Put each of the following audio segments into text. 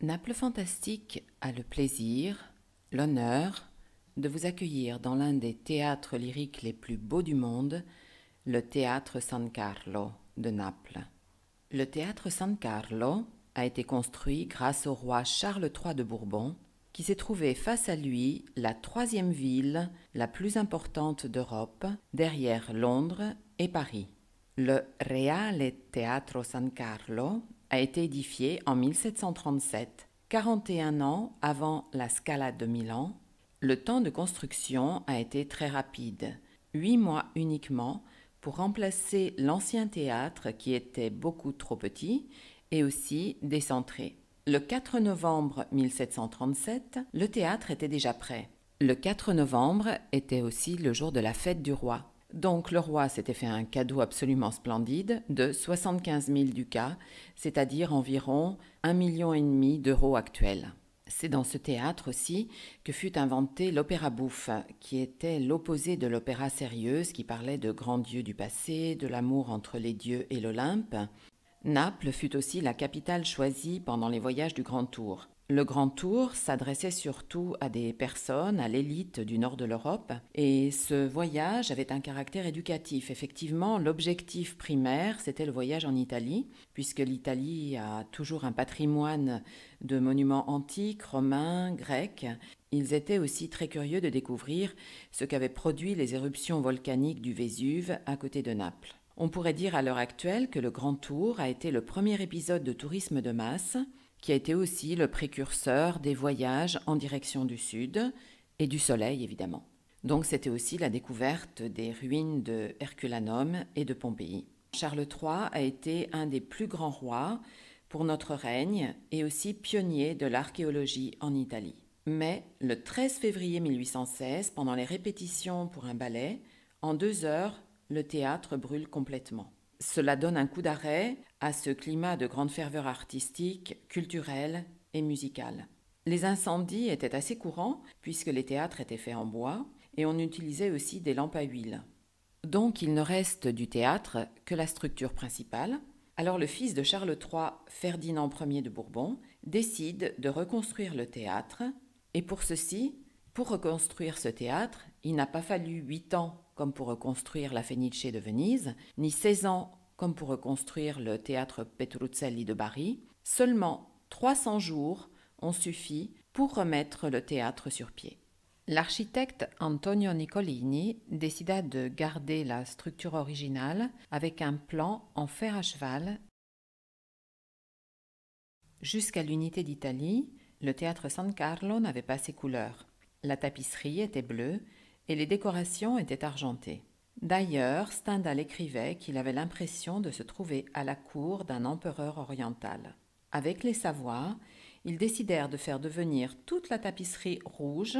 Naples Fantastique a le plaisir, l'honneur de vous accueillir dans l'un des théâtres lyriques les plus beaux du monde, le Théâtre San Carlo de Naples. Le Théâtre San Carlo a été construit grâce au roi Charles III de Bourbon, qui s'est trouvé face à lui la troisième ville la plus importante d'Europe, derrière Londres et Paris. Le Reale Teatro San Carlo a été édifié en 1737, 41 ans avant la Scala de Milan. Le temps de construction a été très rapide, 8 mois uniquement, pour remplacer l'ancien théâtre qui était beaucoup trop petit et aussi décentré. Le 4 novembre 1737, le théâtre était déjà prêt. Le 4 novembre était aussi le jour de la fête du roi. Donc le roi s'était fait un cadeau absolument splendide de 75 000 ducats, c'est-à-dire environ 1,5 million d'euros actuels. C'est dans ce théâtre aussi que fut inventé l'opéra bouffe, qui était l'opposé de l'opéra sérieuse qui parlait de grands dieux du passé, de l'amour entre les dieux et l'Olympe. Naples fut aussi la capitale choisie pendant les voyages du Grand Tour. Le Grand Tour s'adressait surtout à des personnes, à l'élite du nord de l'Europe, et ce voyage avait un caractère éducatif. Effectivement, l'objectif primaire, c'était le voyage en Italie, puisque l'Italie a toujours un patrimoine de monuments antiques, romains, grecs. Ils étaient aussi très curieux de découvrir ce qu'avaient produit les éruptions volcaniques du Vésuve à côté de Naples. On pourrait dire à l'heure actuelle que le Grand Tour a été le premier épisode de tourisme de masse, qui a été aussi le précurseur des voyages en direction du sud et du soleil évidemment. Donc c'était aussi la découverte des ruines de Herculanum et de Pompéi. Charles III a été un des plus grands rois pour notre règne et aussi pionnier de l'archéologie en Italie. Mais le 13 février 1816, pendant les répétitions pour un ballet, en 2 heures, le théâtre brûle complètement. Cela donne un coup d'arrêt à ce climat de grande ferveur artistique, culturelle et musicale. Les incendies étaient assez courants puisque les théâtres étaient faits en bois et on utilisait aussi des lampes à huile. Donc il ne reste du théâtre que la structure principale. Alors le fils de Charles III, Ferdinand Ier de Bourbon, décide de reconstruire le théâtre et pour ceci, pour reconstruire ce théâtre, il n'a pas fallu 8 ans comme pour reconstruire la Fenice de Venise, ni 16 ans comme pour reconstruire le théâtre Petruzzelli de Bari. Seulement 300 jours ont suffi pour remettre le théâtre sur pied. L'architecte Antonio Nicolini décida de garder la structure originale avec un plan en fer à cheval. Jusqu'à l'unité d'Italie, le théâtre San Carlo n'avait pas ses couleurs. La tapisserie était bleue et les décorations étaient argentées. D'ailleurs, Stendhal écrivait qu'il avait l'impression de se trouver à la cour d'un empereur oriental. Avec les Savoie, ils décidèrent de faire devenir toute la tapisserie rouge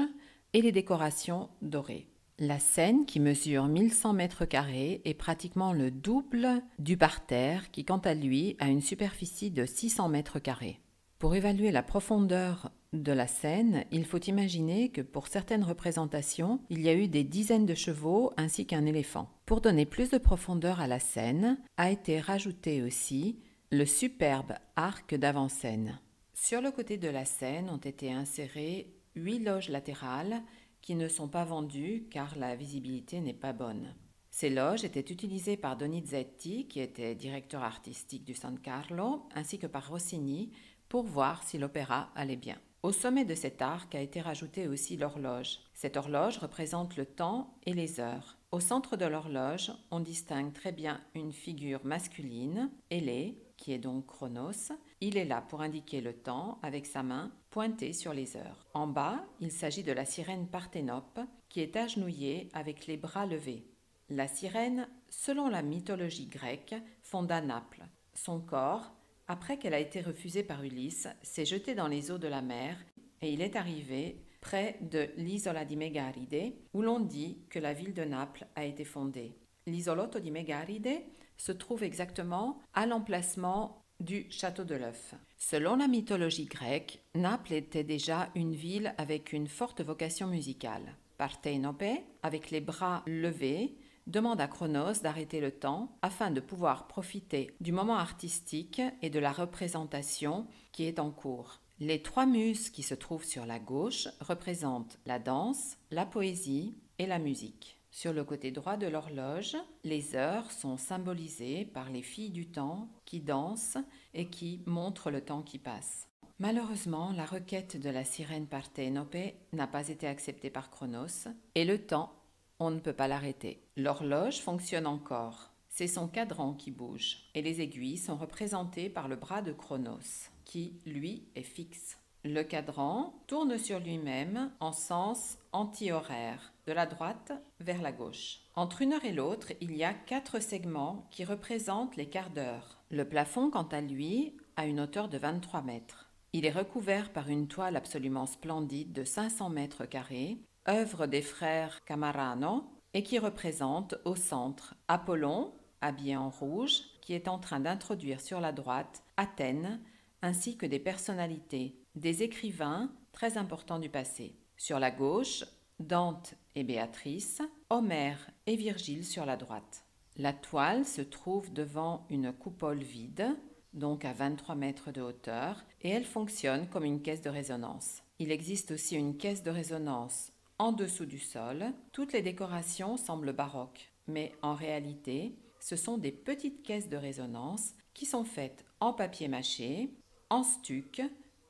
et les décorations dorées. La scène, qui mesure 1100 mètres carrés, est pratiquement le double du parterre, qui quant à lui a une superficie de 600 mètres carrés. Pour évaluer la profondeur de la scène, il faut imaginer que pour certaines représentations, il y a eu des dizaines de chevaux ainsi qu'un éléphant. Pour donner plus de profondeur à la scène, a été rajouté aussi le superbe arc d'avant-scène. Sur le côté de la scène ont été insérées 8 loges latérales qui ne sont pas vendues car la visibilité n'est pas bonne. Ces loges étaient utilisées par Donizetti, qui était directeur artistique du San Carlo, ainsi que par Rossini, pour voir si l'opéra allait bien. Au sommet de cet arc a été rajoutée aussi l'horloge. Cette horloge représente le temps et les heures. Au centre de l'horloge, on distingue très bien une figure masculine, Hélé, qui est donc Chronos. Il est là pour indiquer le temps avec sa main pointée sur les heures. En bas, il s'agit de la sirène Parthénope, qui est agenouillée avec les bras levés. La sirène, selon la mythologie grecque, fonda Naples. Son corps, après qu'elle a été refusée par Ulysse, s'est jeté dans les eaux de la mer et il est arrivé près de l'isola di Megaride, où l'on dit que la ville de Naples a été fondée. L'isolotto di Megaride se trouve exactement à l'emplacement du château de l'œuf. Selon la mythologie grecque, Naples était déjà une ville avec une forte vocation musicale. Parthénope, avec les bras levés, demande à Chronos d'arrêter le temps afin de pouvoir profiter du moment artistique et de la représentation qui est en cours. Les trois muses qui se trouvent sur la gauche représentent la danse, la poésie et la musique. Sur le côté droit de l'horloge, les heures sont symbolisées par les filles du temps qui dansent et qui montrent le temps qui passe. Malheureusement, la requête de la sirène Parthénope n'a pas été acceptée par Cronos et le temps, on ne peut pas l'arrêter. L'horloge fonctionne encore. C'est son cadran qui bouge et les aiguilles sont représentées par le bras de Cronos qui, lui, est fixe. Le cadran tourne sur lui-même en sens anti-horaire, de la droite vers la gauche. Entre une heure et l'autre, il y a 4 segments qui représentent les quarts d'heure. Le plafond, quant à lui, a une hauteur de 23 mètres. Il est recouvert par une toile absolument splendide de 500 mètres carrés, œuvre des frères Camarano, et qui représente au centre Apollon, habillé en rouge, qui est en train d'introduire sur la droite Athènes, ainsi que des personnalités, des écrivains très importants du passé. Sur la gauche, Dante et Béatrice, Homère et Virgile sur la droite. La toile se trouve devant une coupole vide, donc à 23 mètres de hauteur, et elle fonctionne comme une caisse de résonance. Il existe aussi une caisse de résonance en dessous du sol. Toutes les décorations semblent baroques, mais en réalité, ce sont des petites caisses de résonance qui sont faites en papier mâché, en stuc,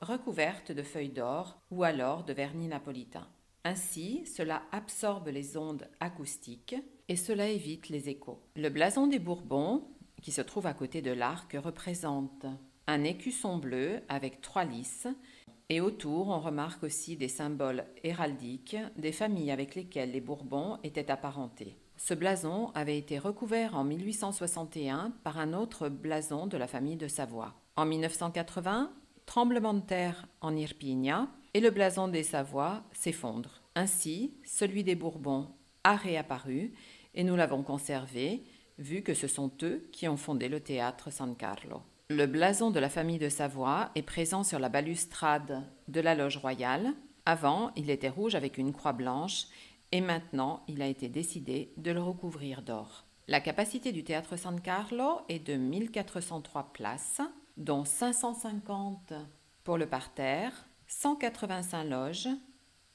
recouvertes de feuilles d'or ou alors de vernis napolitain. Ainsi, cela absorbe les ondes acoustiques et cela évite les échos. Le blason des Bourbons, qui se trouve à côté de l'arc, représente un écusson bleu avec 3 lys et autour on remarque aussi des symboles héraldiques des familles avec lesquelles les Bourbons étaient apparentés. Ce blason avait été recouvert en 1861 par un autre blason de la famille de Savoie. En 1980, tremblement de terre en Irpinia et le blason des Savoie s'effondre. Ainsi, celui des Bourbons a réapparu et nous l'avons conservé, vu que ce sont eux qui ont fondé le théâtre San Carlo. Le blason de la famille de Savoie est présent sur la balustrade de la loge royale. Avant, il était rouge avec une croix blanche et maintenant, il a été décidé de le recouvrir d'or. La capacité du théâtre San Carlo est de 1403 places, dont 550 pour le parterre, 185 loges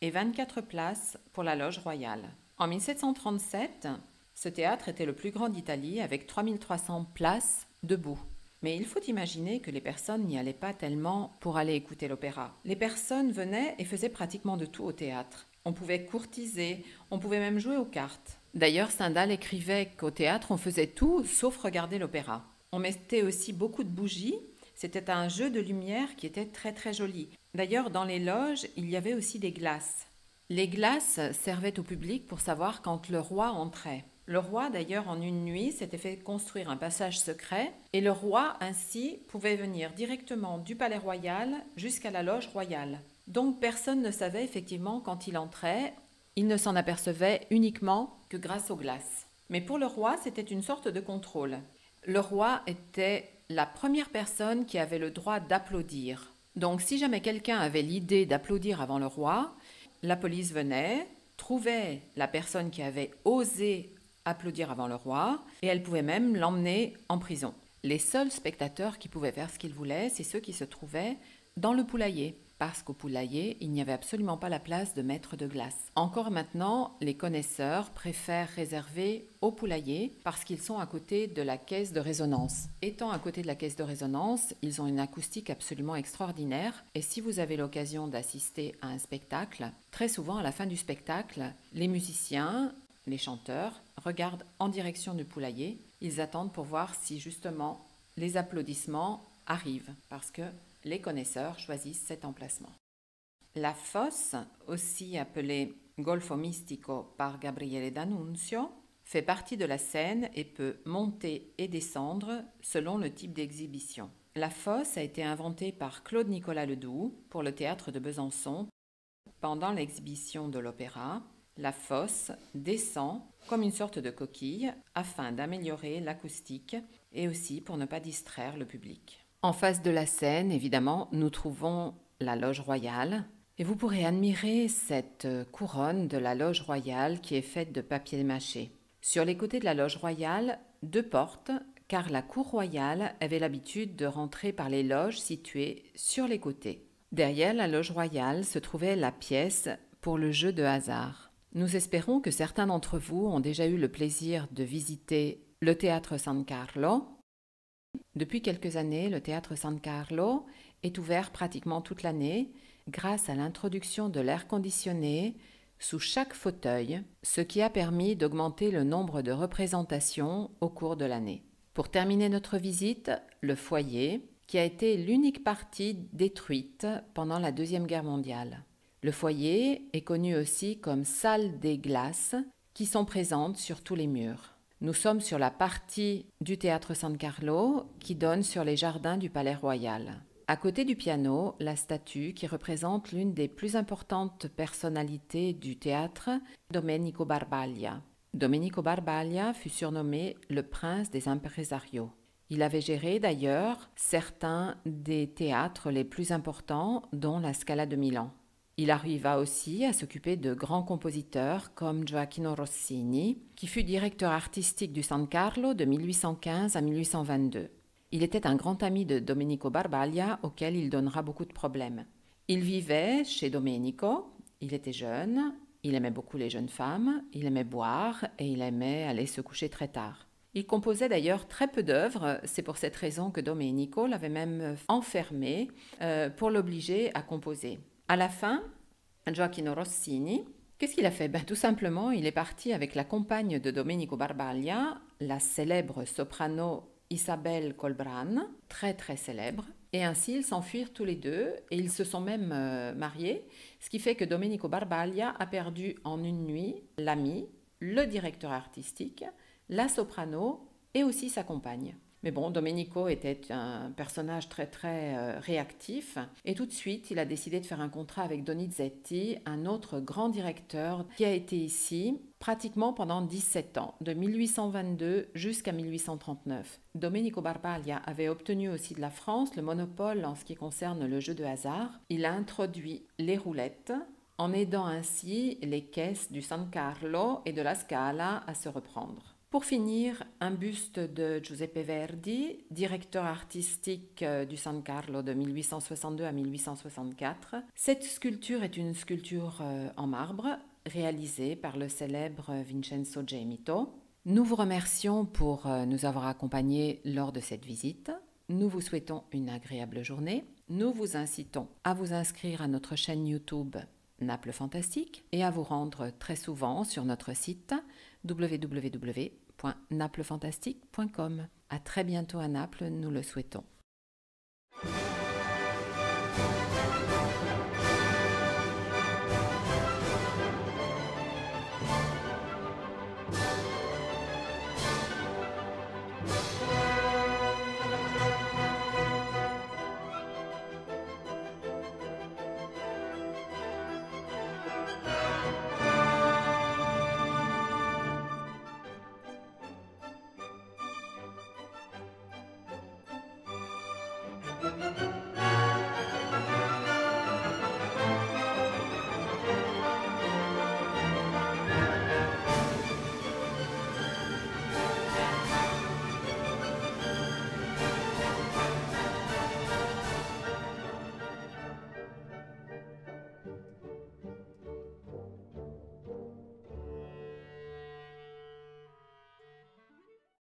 et 24 places pour la loge royale. En 1737, ce théâtre était le plus grand d'Italie avec 3300 places debout. Mais il faut imaginer que les personnes n'y allaient pas tellement pour aller écouter l'opéra. Les personnes venaient et faisaient pratiquement de tout au théâtre. On pouvait courtiser, on pouvait même jouer aux cartes. D'ailleurs, Stendhal écrivait qu'au théâtre, on faisait tout sauf regarder l'opéra. On mettait aussi beaucoup de bougies. C'était un jeu de lumière qui était très très joli. D'ailleurs, dans les loges, il y avait aussi des glaces. Les glaces servaient au public pour savoir quand le roi entrait. Le roi, d'ailleurs, en une nuit, s'était fait construire un passage secret et le roi, ainsi, pouvait venir directement du palais royal jusqu'à la loge royale. Donc, personne ne savait effectivement quand il entrait. Il ne s'en apercevait uniquement que grâce aux glaces. Mais pour le roi, c'était une sorte de contrôle. Le roi était la première personne qui avait le droit d'applaudir. Donc, si jamais quelqu'un avait l'idée d'applaudir avant le roi, la police venait, trouvait la personne qui avait osé applaudir avant le roi et elle pouvait même l'emmener en prison. Les seuls spectateurs qui pouvaient faire ce qu'ils voulaient, c'est ceux qui se trouvaient dans le poulailler, parce qu'au poulailler, il n'y avait absolument pas la place de mettre de glace. Encore maintenant, les connaisseurs préfèrent réserver au poulailler parce qu'ils sont à côté de la caisse de résonance. Étant à côté de la caisse de résonance, ils ont une acoustique absolument extraordinaire et si vous avez l'occasion d'assister à un spectacle, très souvent à la fin du spectacle, les musiciens, les chanteurs regardent en direction du poulailler. Ils attendent pour voir si justement les applaudissements arrivent parce que les connaisseurs choisissent cet emplacement. La fosse, aussi appelée Golfo Mistico par Gabriele D'Annunzio, fait partie de la scène et peut monter et descendre selon le type d'exhibition. La fosse a été inventée par Claude Nicolas Ledoux pour le théâtre de Besançon. Pendant l'exhibition de l'opéra, la fosse descend comme une sorte de coquille afin d'améliorer l'acoustique et aussi pour ne pas distraire le public. En face de la scène, évidemment, nous trouvons la loge royale et vous pourrez admirer cette couronne de la loge royale qui est faite de papier mâché. Sur les côtés de la loge royale, 2 portes, car la cour royale avait l'habitude de rentrer par les loges situées sur les côtés. Derrière la loge royale se trouvait la pièce pour le jeu de hasard. Nous espérons que certains d'entre vous ont déjà eu le plaisir de visiter le théâtre San Carlo. Depuis quelques années, le théâtre San Carlo est ouvert pratiquement toute l'année grâce à l'introduction de l'air conditionné sous chaque fauteuil, ce qui a permis d'augmenter le nombre de représentations au cours de l'année. Pour terminer notre visite, le foyer, qui a été l'unique partie détruite pendant la Deuxième Guerre mondiale. Le foyer est connu aussi comme salle des glaces, qui sont présentes sur tous les murs. Nous sommes sur la partie du théâtre San Carlo qui donne sur les jardins du Palais Royal. À côté du piano, la statue qui représente l'une des plus importantes personnalités du théâtre, Domenico Barbaglia. Domenico Barbaglia fut surnommé le prince des impresarios. Il avait géré d'ailleurs certains des théâtres les plus importants, dont la Scala de Milan. Il arriva aussi à s'occuper de grands compositeurs comme Gioachino Rossini, qui fut directeur artistique du San Carlo de 1815 à 1822. Il était un grand ami de Domenico Barbaglia, auquel il donnera beaucoup de problèmes. Il vivait chez Domenico, il était jeune, il aimait beaucoup les jeunes femmes, il aimait boire et il aimait aller se coucher très tard. Il composait d'ailleurs très peu d'œuvres, c'est pour cette raison que Domenico l'avait même enfermé pour l'obliger à composer. À la fin, Gioachino Rossini, qu'est-ce qu'il a fait? Tout simplement, il est parti avec la compagne de Domenico Barbaglia, la célèbre soprano Isabelle Colbran, très très célèbre, et ainsi ils s'enfuirent tous les deux et ils se sont même mariés, ce qui fait que Domenico Barbaglia a perdu en une nuit l'ami, le directeur artistique, la soprano et aussi sa compagne. Mais bon, Domenico était un personnage très très réactif et tout de suite il a décidé de faire un contrat avec Donizetti, un autre grand directeur qui a été ici pratiquement pendant 17 ans, de 1822 jusqu'à 1839. Domenico Barbaglia avait obtenu aussi de la France le monopole en ce qui concerne le jeu de hasard. Il a introduit les roulettes en aidant ainsi les caisses du San Carlo et de la Scala à se reprendre. Pour finir, un buste de Giuseppe Verdi, directeur artistique du San Carlo de 1862 à 1864. Cette sculpture est une sculpture en marbre réalisée par le célèbre Vincenzo Gemito. Nous vous remercions pour nous avoir accompagnés lors de cette visite. Nous vous souhaitons une agréable journée. Nous vous incitons à vous inscrire à notre chaîne YouTube Naples Fantastique et à vous rendre très souvent sur notre site www.naplefantastique.com. À très bientôt à Naples, nous le souhaitons.